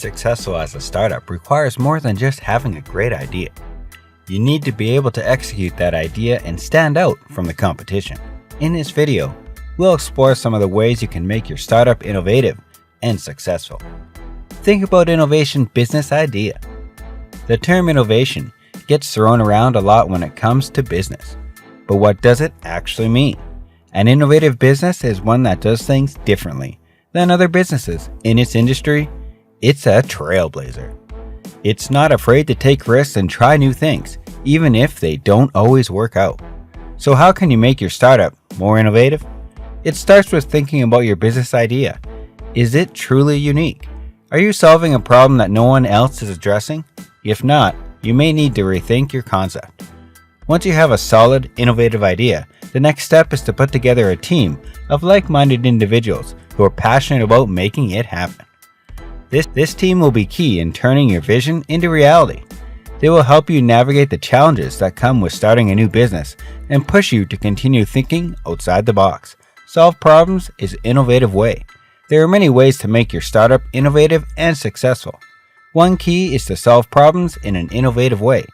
successful as a startup requires more than just having a great idea. You need to be able to execute that idea and stand out from the competition. In this video, we'll explore some of the ways you can make your startup innovative and successful. Think about innovation business idea. The term innovation gets thrown around a lot when it comes to business. But what does it actually mean? An innovative business is one that does things differently than other businesses in its industry. It's a trailblazer. It's not afraid to take risks and try new things, even if they don't always work out. So how can you make your startup more innovative? It starts with thinking about your business idea. Is it truly unique? Are you solving a problem that no one else is addressing? If not, you may need to rethink your concept. Once you have a solid, innovative idea, the next step is to put together a team of like-minded individuals who are passionate about making it happen. This team will be key in turning your vision into reality. They will help you navigate the challenges that come with starting a new business and push you to continue thinking outside the box. Solve problems is an innovative way. There are many ways to make your startup innovative and successful. One key is to solve problems in an innovative way.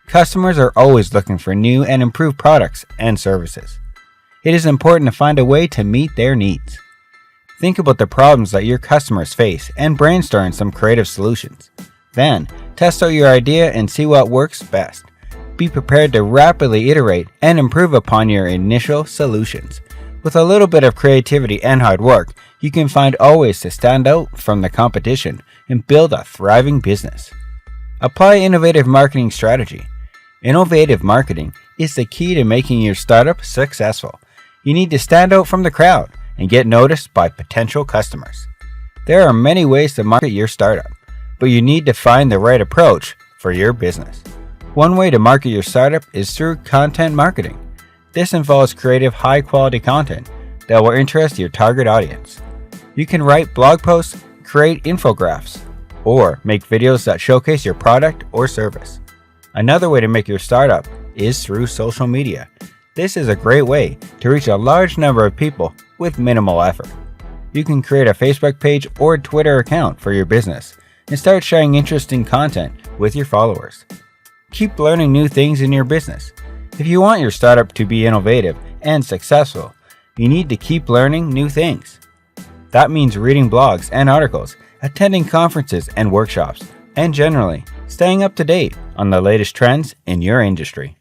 Customers are always looking for new and improved products and services. It is important to find a way to meet their needs. Think about the problems that your customers face and brainstorm some creative solutions. Then, test out your idea and see what works best. Be prepared to rapidly iterate and improve upon your initial solutions. With a little bit of creativity and hard work, you can find ways to stand out from the competition and build a thriving business. Apply innovative marketing strategy. Innovative marketing is the key to making your startup successful. You need to stand out from the crowd and get noticed by potential customers. There are many ways to market your startup, but you need to find the right approach for your business. One way to market your startup is through content marketing. This involves creative, high-quality content that will interest your target audience. You can write blog posts, create infographics, or make videos that showcase your product or service. Another way to make your startup is through social media. This is a great way to reach a large number of people with minimal effort. You can create a Facebook page or Twitter account for your business and start sharing interesting content with your followers. Keep learning new things in your business. If you want your startup to be innovative and successful, you need to keep learning new things. That means reading blogs and articles, attending conferences and workshops, and generally staying up to date on the latest trends in your industry.